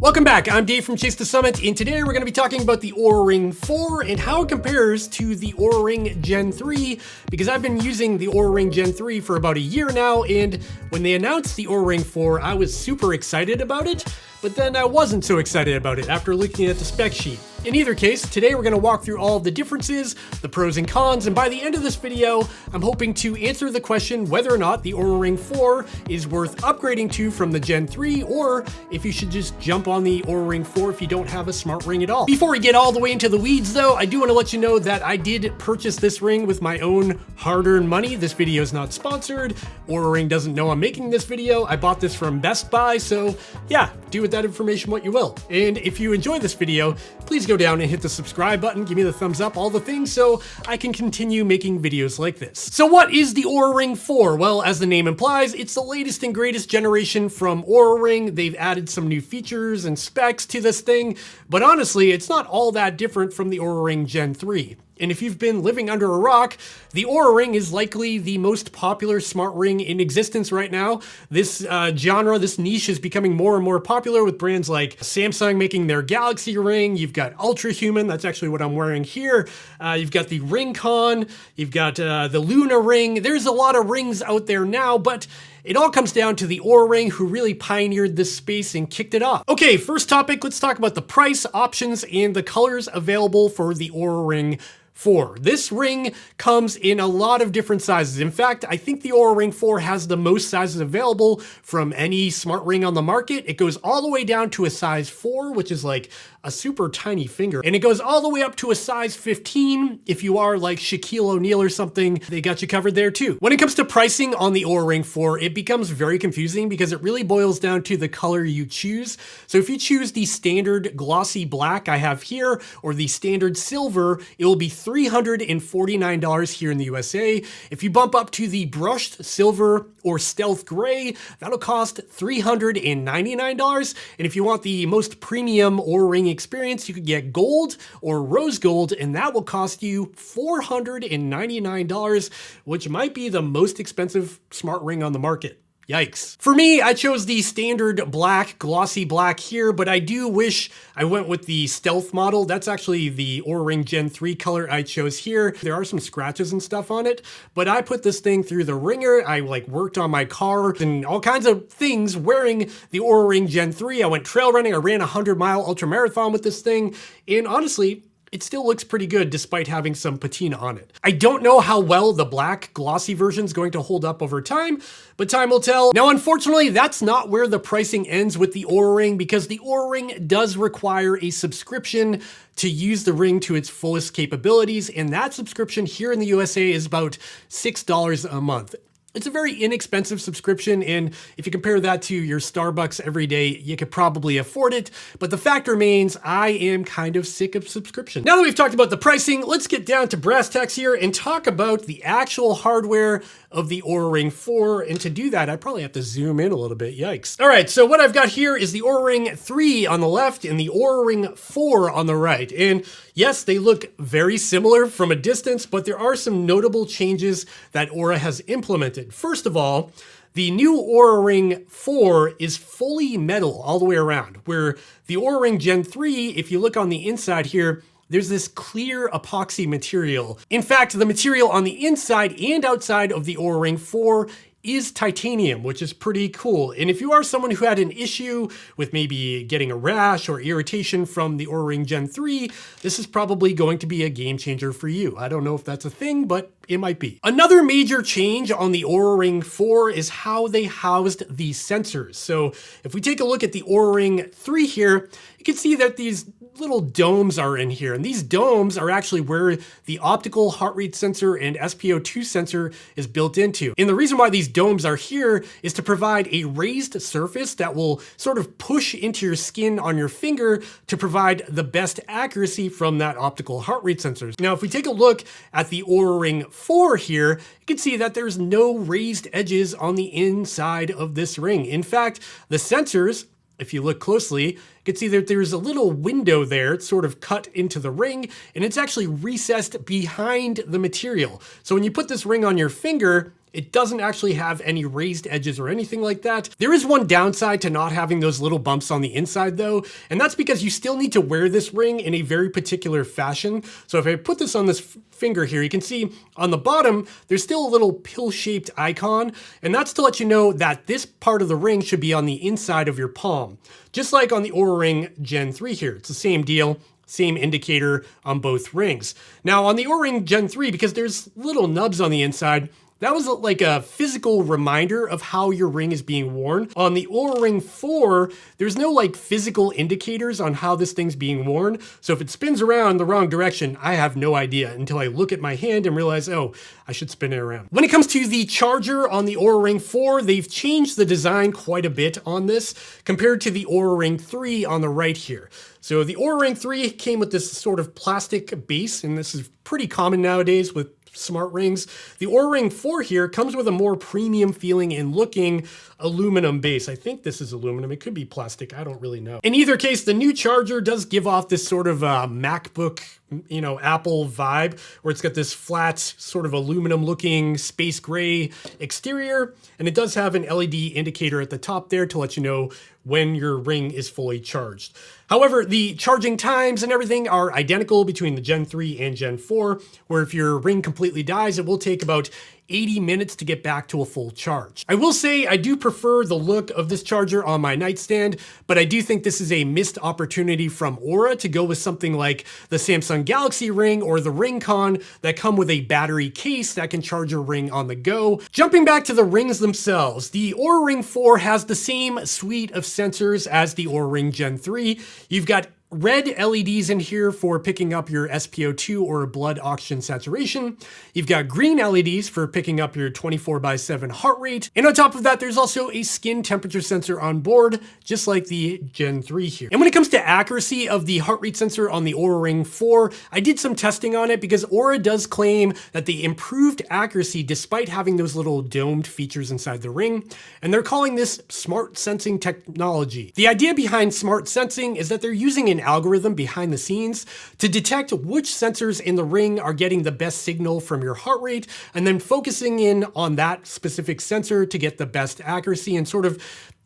Welcome back, I'm Dave from Chase the Summit, and today we're going to be talking about the Oura Ring 4 and how it compares to the Oura Ring Gen 3, because I've been using the Oura Ring Gen 3 for about a year now, and when they announced the Oura Ring 4, I was super excited about it, but then I wasn't so excited about it after looking at the spec sheet. In either case, today we're going to walk through all of the differences, the pros and cons, and by the end of this video, I'm hoping to answer the question whether or not the Oura Ring 4 is worth upgrading to from the Gen 3, or if you should just jump on the Oura Ring 4 if you don't have a smart ring at all. Before we get all the way into the weeds though, I do want to let you know that I did purchase this ring with my own hard-earned money. This video is not sponsored. Oura Ring doesn't know I'm making this video. I bought this from Best Buy, so yeah, do with that information what you will. And if you enjoy this video, please go down and hit the subscribe button, give me the thumbs up, all the things, so I can continue making videos like this. So what is the Oura Ring 4? Well, as the name implies, it's the latest and greatest generation from Oura Ring. They've added some new features and specs to this thing, but honestly, it's not all that different from the Oura Ring Gen 3. And if you've been living under a rock, the Oura Ring is likely the most popular smart ring in existence right now. This genre, this niche is becoming more and more popular with brands like Samsung making their Galaxy Ring. You've got Ultrahuman, that's actually what I'm wearing here. You've got the RingConn, you've got the Luna Ring. There's a lot of rings out there now, but it all comes down to the Oura Ring, who really pioneered this space and kicked it off. Okay, first topic, let's talk about the price, options, and the colors available for the Oura Ring 4. This ring comes in a lot of different sizes. In fact, I think the Oura Ring 4 has the most sizes available from any smart ring on the market. It goes all the way down to a size 4, which is like a super tiny finger. And it goes all the way up to a size 15. If you are like Shaquille O'Neal or something, they got you covered there too. When it comes to pricing on the Oura Ring 4, it becomes very confusing because it really boils down to the color you choose. So if you choose the standard glossy black I have here, or the standard silver, it will be $349 here in the USA. If you bump up to the brushed silver or stealth gray, that'll cost $399. And if you want the most premium Oura Ring experience, you could get gold or rose gold, and that will cost you $499, which might be the most expensive smart ring on the market. Yikes. For me, I chose the standard black, glossy black here, but I do wish I went with the stealth model. That's actually the Oura Ring Gen 3 color I chose here. There are some scratches and stuff on it, but I put this thing through the ringer. I worked on my car and all kinds of things wearing the Oura Ring Gen 3. I went trail running. I ran a 100-mile ultra marathon with this thing, and honestly, it still looks pretty good despite having some patina on it. I don't know how well the black glossy version is going to hold up over time, but time will tell. Now, unfortunately, that's not where the pricing ends with the Oura Ring, because the Oura Ring does require a subscription to use the ring to its fullest capabilities, and that subscription here in the USA is about $6 a month. It's a very inexpensive subscription, and if you compare that to your Starbucks every day, you could probably afford it, but the fact remains, I am kind of sick of subscriptions. Now that we've talked about the pricing, let's get down to brass tacks here and talk about the actual hardware of the Oura Ring 4, and to do that, I probably have to zoom in a little bit, yikes. All right, so what I've got here is the Oura Ring 3 on the left and the Oura Ring 4 on the right, and yes, they look very similar from a distance, but there are some notable changes that Oura has implemented. First of all, the new Oura Ring 4 is fully metal all the way around, where the Oura Ring Gen 3, if you look on the inside here, there's this clear epoxy material. In fact, the material on the inside and outside of the Oura Ring 4 is titanium, which is pretty cool. And if you are someone who had an issue with maybe getting a rash or irritation from the Oura Ring Gen 3, this is probably going to be a game changer for you. I don't know if that's a thing, but it might be. Another major change on the Oura Ring 4 is how they housed the sensors. So if we take a look at the Oura Ring 3 here, you can see that these little domes are in here, and these domes are actually where the optical heart rate sensor and SpO2 sensor is built into. And the reason why these domes are here is to provide a raised surface that will sort of push into your skin on your finger to provide the best accuracy from that optical heart rate sensor. Now, if we take a look at the Oura Ring 4 here, you can see that there's no raised edges on the inside of this ring. In fact, the sensors, if you look closely, you can see that there's a little window there. It's sort of cut into the ring, and it's actually recessed behind the material. So when you put this ring on your finger, It doesn't actually have any raised edges or anything like that. There is one downside to not having those little bumps on the inside though, and that's because you still need to wear this ring in a very particular fashion. So if I put this on this finger here, you can see on the bottom, there's still a little pill-shaped icon, and that's to let you know that this part of the ring should be on the inside of your palm. Just like on the Oura Ring Gen 3 here, it's the same deal. Same indicator on both rings. Now on the Oura Ring Gen 3, because there's little nubs on the inside, that was like a physical reminder of how your ring is being worn. On the Oura Ring 4, there's no like physical indicators on how this thing's being worn. So if it spins around the wrong direction, I have no idea until I look at my hand and realize, oh, I should spin it around. When it comes to the charger on the Oura Ring 4, they've changed the design quite a bit on this compared to the Oura Ring 3 on the right here. So the Oura Ring 3 came with this sort of plastic base, and this is pretty common nowadays with smart rings. The Oura Ring 4 here comes with a more premium feeling and looking aluminum base. I think this is aluminum. It could be plastic. I don't really know. In either case, the new charger does give off this sort of MacBook, you know, Apple vibe, where it's got this flat sort of aluminum looking space gray exterior. And it does have an LED indicator at the top there to let you know when your ring is fully charged. However, the charging times and everything are identical between the Gen 3 and Gen 4, where if your ring completely dies, it will take about 80 minutes to get back to a full charge. I will say I do prefer the look of this charger on my nightstand, but I do think this is a missed opportunity from Oura to go with something like the Samsung Galaxy Ring or the RingConn that come with a battery case that can charge your ring on the go. Jumping back to the rings themselves, the Oura Ring 4 has the same suite of sensors as the Oura Ring Gen 3. You've got red LEDs in here for picking up your SpO2 or blood oxygen saturation. You've got green LEDs for picking up your 24/7 heart rate. And on top of that, there's also a skin temperature sensor on board, just like the Gen 3 here. And when it comes to accuracy of the heart rate sensor on the Oura Ring 4, I did some testing on it because Oura does claim that they improved accuracy despite having those little domed features inside the ring. And they're calling this smart sensing technology. The idea behind smart sensing is that they're using an algorithm behind the scenes to detect which sensors in the ring are getting the best signal from your heart rate, and then focusing in on that specific sensor to get the best accuracy and sort of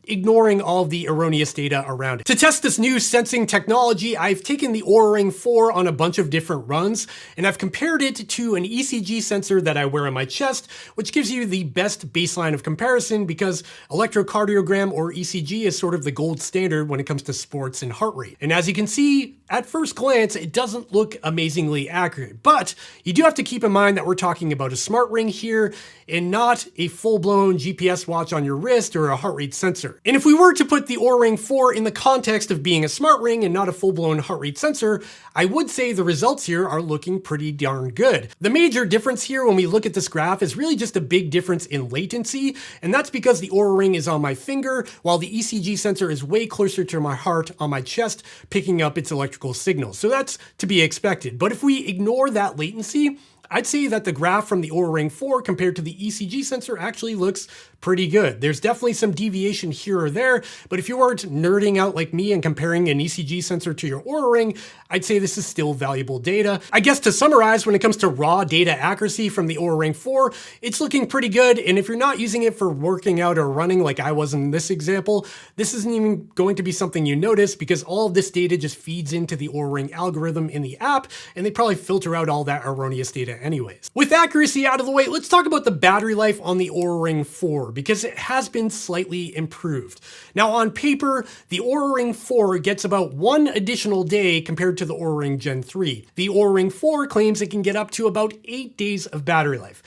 ignoring all the erroneous data around it. To test this new sensing technology, I've taken the Oura Ring 4 on a bunch of different runs, and I've compared it to an ECG sensor that I wear on my chest, which gives you the best baseline of comparison because electrocardiogram or ECG is sort of the gold standard when it comes to sports and heart rate. And as you can see, at first glance, it doesn't look amazingly accurate, but you do have to keep in mind that we're talking about a smart ring here and not a full-blown GPS watch on your wrist or a heart rate sensor. And if we were to put the Oura Ring 4 in the context of being a smart ring and not a full-blown heart rate sensor, I would say the results here are looking pretty darn good. The major difference here when we look at this graph is really just a big difference in latency, and that's because the Oura Ring is on my finger, while the ECG sensor is way closer to my heart on my chest, picking up its electrical signals. So that's to be expected. But if we ignore that latency, I'd say that the graph from the Oura Ring 4 compared to the ECG sensor actually looks pretty good. There's definitely some deviation here or there, but if you aren't nerding out like me and comparing an ECG sensor to your Oura Ring, I'd say this is still valuable data. I guess to summarize, when it comes to raw data accuracy from the Oura Ring 4, it's looking pretty good, and if you're not using it for working out or running like I was in this example, this isn't even going to be something you notice because all of this data just feeds into the Oura Ring algorithm in the app, and they probably filter out all that erroneous data anyways. With accuracy out of the way, let's talk about the battery life on the Oura Ring 4, because it has been slightly improved. Now on paper, the Oura Ring 4 gets about 1 additional day compared to the Oura Ring Gen 3. The Oura Ring 4 claims it can get up to about 8 days of battery life.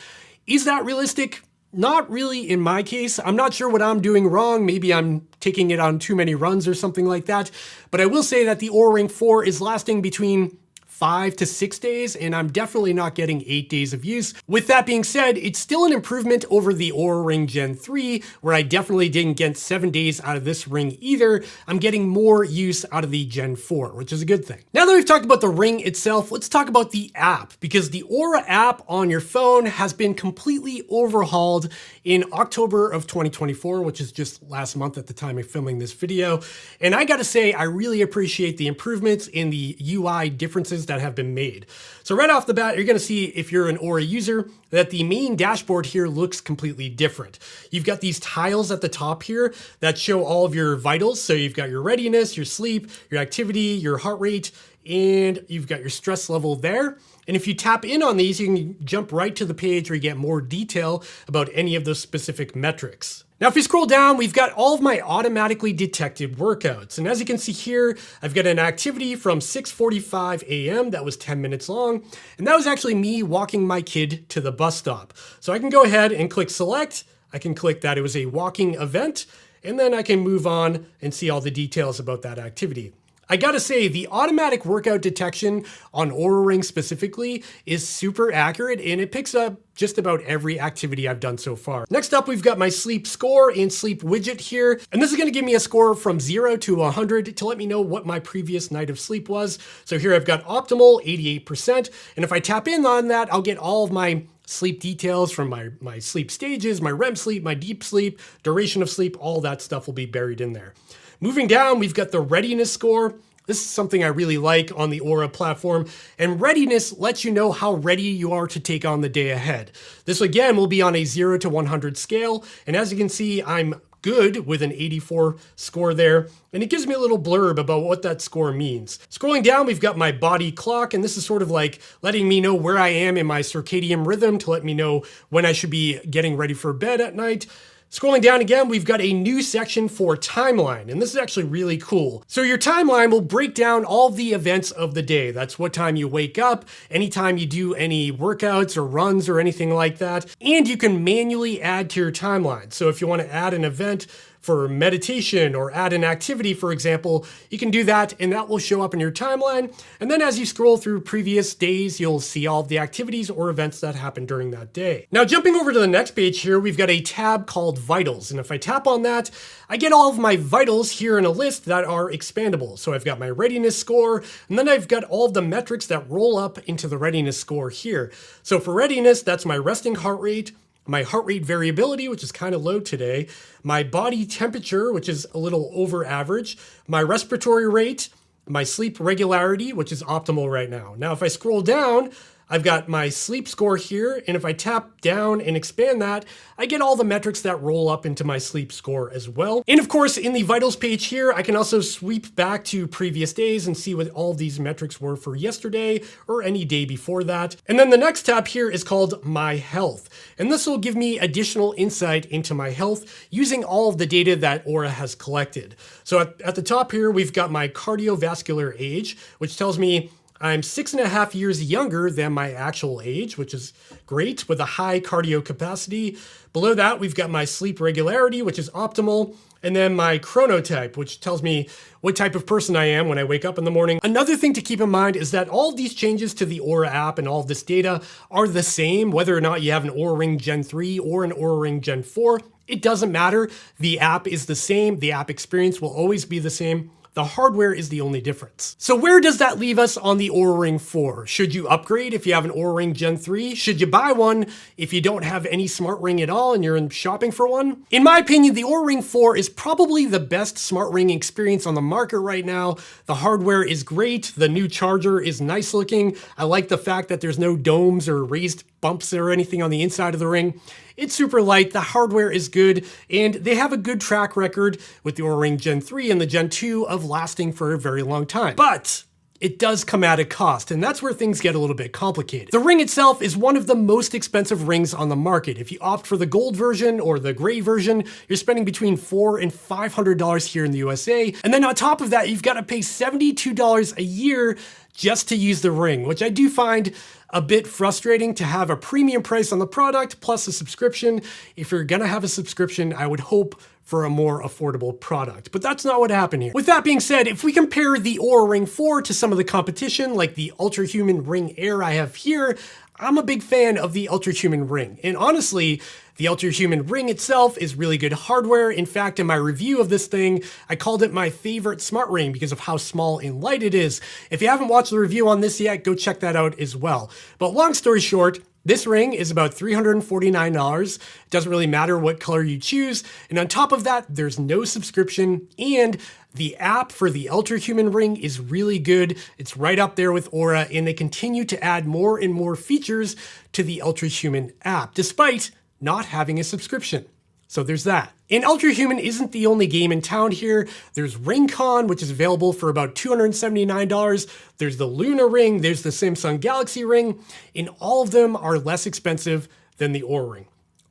Is that realistic? Not really in my case. I'm not sure what I'm doing wrong. Maybe I'm taking it on too many runs or something like that. But I will say that the Oura Ring 4 is lasting between 5 to 6 days, and I'm definitely not getting 8 days of use. With that being said, it's still an improvement over the Oura Ring Gen 3, where I definitely didn't get 7 days out of this ring either. I'm getting more use out of the Gen 4, which is a good thing. Now that we've talked about the ring itself, let's talk about the app, because the Oura app on your phone has been completely overhauled in October of 2024, which is just last month at the time of filming this video. And I gotta say, I really appreciate the improvements in the UI differences that have been made. So right off the bat, you're gonna see, if you're an Oura user, that the main dashboard here looks completely different. You've got these tiles at the top here that show all of your vitals. So you've got your readiness, your sleep, your activity, your heart rate, and you've got your stress level there. And if you tap in on these, you can jump right to the page where you get more detail about any of those specific metrics. Now, if you scroll down, we've got all of my automatically detected workouts. And as you can see here, I've got an activity from 6:45 a.m. that was 10 minutes long. And that was actually me walking my kid to the bus stop. So I can go ahead and click select. I can click that it was a walking event, and then I can move on and see all the details about that activity. I gotta say, the automatic workout detection on Oura Ring specifically is super accurate, and it picks up just about every activity I've done so far. Next up, we've got my sleep score and sleep widget here. And this is gonna give me a score from 0 to 100 to let me know what my previous night of sleep was. So here I've got optimal, 88%. And if I tap in on that, I'll get all of my sleep details from my sleep stages, my REM sleep, my deep sleep, duration of sleep, all that stuff will be buried in there. Moving down, we've got the readiness score. This is something I really like on the Oura platform, and readiness lets you know how ready you are to take on the day ahead. This again will be on a 0 to 100 scale, and as you can see, I'm good with an 84 score there, and it gives me a little blurb about what that score means. Scrolling down, we've got my body clock, and this is sort of like letting me know where I am in my circadian rhythm to let me know when I should be getting ready for bed at night. Scrolling down again, we've got a new section for timeline, and this is actually really cool. So your timeline will break down all the events of the day. That's what time you wake up, anytime you do any workouts or runs or anything like that, and you can manually add to your timeline. So if you want to add an event for meditation or add an activity, for example, you can do that and that will show up in your timeline. And then as you scroll through previous days, you'll see all of the activities or events that happened during that day. Now, jumping over to the next page here, we've got a tab called Vitals. And if I tap on that, I get all of my vitals here in a list that are expandable. So I've got my readiness score, and then I've got all of the metrics that roll up into the readiness score here. So for readiness, that's my resting heart rate, my heart rate variability, which is kind of low today, my body temperature, which is a little over average, my respiratory rate, my sleep regularity, which is optimal right now. Now, if I scroll down, I've got my sleep score here, and if I tap down and expand that, I get all the metrics that roll up into my sleep score as well. And of course, in the vitals page here, I can also sweep back to previous days and see what all of these metrics were for yesterday or any day before that. And then the next tab here is called My Health. And this will give me additional insight into my health using all of the data that Oura has collected. So at the top here, we've got my cardiovascular age, which tells me I'm 6.5 years younger than my actual age, which is great with a high cardio capacity. Below that, we've got my sleep regularity, which is optimal, and then my chronotype, which tells me what type of person I am when I wake up in the morning. Another thing to keep in mind is that all of these changes to the Oura app and all of this data are the same, whether or not you have an Oura Ring Gen 3 or an Oura Ring Gen 4. It doesn't matter. The app is the same. The app experience will always be the same. The hardware is the only difference. So where does that leave us on the Oura Ring 4? Should you upgrade if you have an Oura Ring Gen 3? Should you buy one if you don't have any smart ring at all and you're shopping for one? In my opinion, the Oura Ring 4 is probably the best smart ring experience on the market right now. The hardware is great. The new charger is nice looking. I like the fact that there's no domes or raised bumps or anything on the inside of the ring. It's super light, the hardware is good, and they have a good track record with the Oura Ring Gen 3 and the Gen 2 of lasting for a very long time. But it does come at a cost, and that's where things get a little bit complicated. The ring itself is one of the most expensive rings on the market. If you opt for the gold version or the gray version, you're spending between $400 and $500 here in the USA. And then on top of that, you've got to pay $72 a year just to use the ring, which I do find a bit frustrating to have a premium price on the product plus a subscription. If you're gonna have a subscription, I would hope for a more affordable product, but that's not what happened here. With that being said, if we compare the Oura Ring 4 to some of the competition, like the Ultrahuman Ring Air I have here, I'm a big fan of the Ultrahuman Ring. And honestly, the Ultrahuman Ring itself is really good hardware. In fact, in my review of this thing, I called it my favorite smart ring because of how small and light it is. If you haven't watched the review on this yet, go check that out as well. But long story short, This ring is about $349. It doesn't really matter what color you choose. And on top of that, there's no subscription, and the app for the Ultrahuman Ring is really good. It's right up there with Oura, and they continue to add more and more features to the Ultrahuman app, despite not having a subscription. So there's that. And Ultrahuman isn't the only game in town here. There's RingConn, which is available for about $279. There's the Luna Ring, there's the Samsung Galaxy Ring, and all of them are less expensive than the Oura Ring.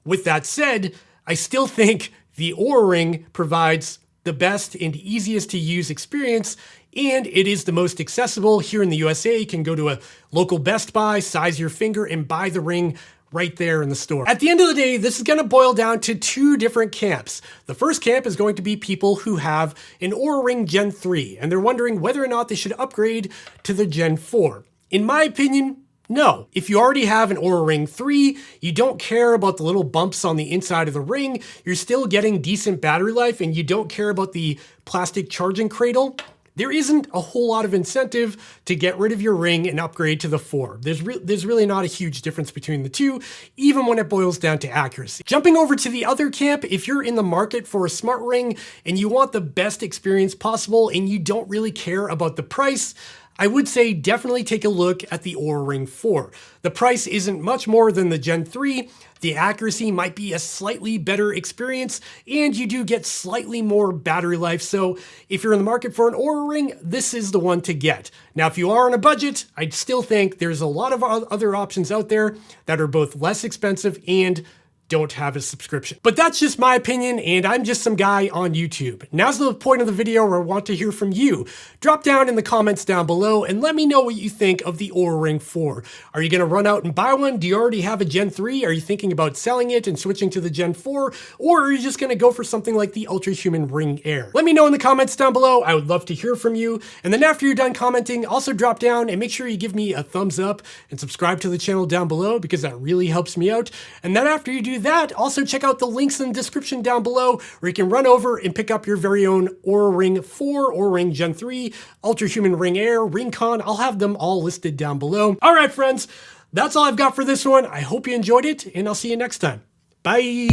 With that said, I still think the Oura Ring provides the best and easiest to use experience, and it is the most accessible. Here in the USA, you can go to a local Best Buy, size your finger, and buy the ring right there in the store. At the end of the day, this is gonna boil down to two different camps. The first camp is going to be people who have an Oura Ring Gen 3, and they're wondering whether or not they should upgrade to the Gen 4. In my opinion, no. If you already have an Oura Ring 3, you don't care about the little bumps on the inside of the ring, you're still getting decent battery life, and you don't care about the plastic charging cradle, there isn't a whole lot of incentive to get rid of your ring and upgrade to the 4. There's really not a huge difference between the two, even when it boils down to accuracy. Jumping over to the other camp, if you're in the market for a smart ring and you want the best experience possible and you don't really care about the price, I would say definitely take a look at the Oura Ring 4. The price isn't much more than the Gen 3, the accuracy might be a slightly better experience, and you do get slightly more battery life, so if you're in the market for an Oura Ring, this is the one to get. Now, if you are on a budget, I'd still think there's a lot of other options out there that are both less expensive and don't have a subscription. But that's just my opinion, and I'm just some guy on YouTube. Now's the point of the video where I want to hear from you. Drop down in the comments down below and let me know what you think of the Oura Ring 4. Are you gonna run out and buy one? Do you already have a Gen 3? Are you thinking about selling it and switching to the Gen 4? Or are you just gonna go for something like the Ultrahuman Ring Air? Let me know in the comments down below. I would love to hear from you. And then after you're done commenting, also drop down and make sure you give me a thumbs up and subscribe to the channel down below because that really helps me out. And then after you do that, also check out the links in the description down below where you can run over and pick up your very own Oura Ring 4, Oura Ring Gen 3, Ultrahuman Ring Air, RingConn. I'll have them all listed down below. All right, friends, that's all I've got for this one. I hope you enjoyed it, and I'll see you next time. Bye.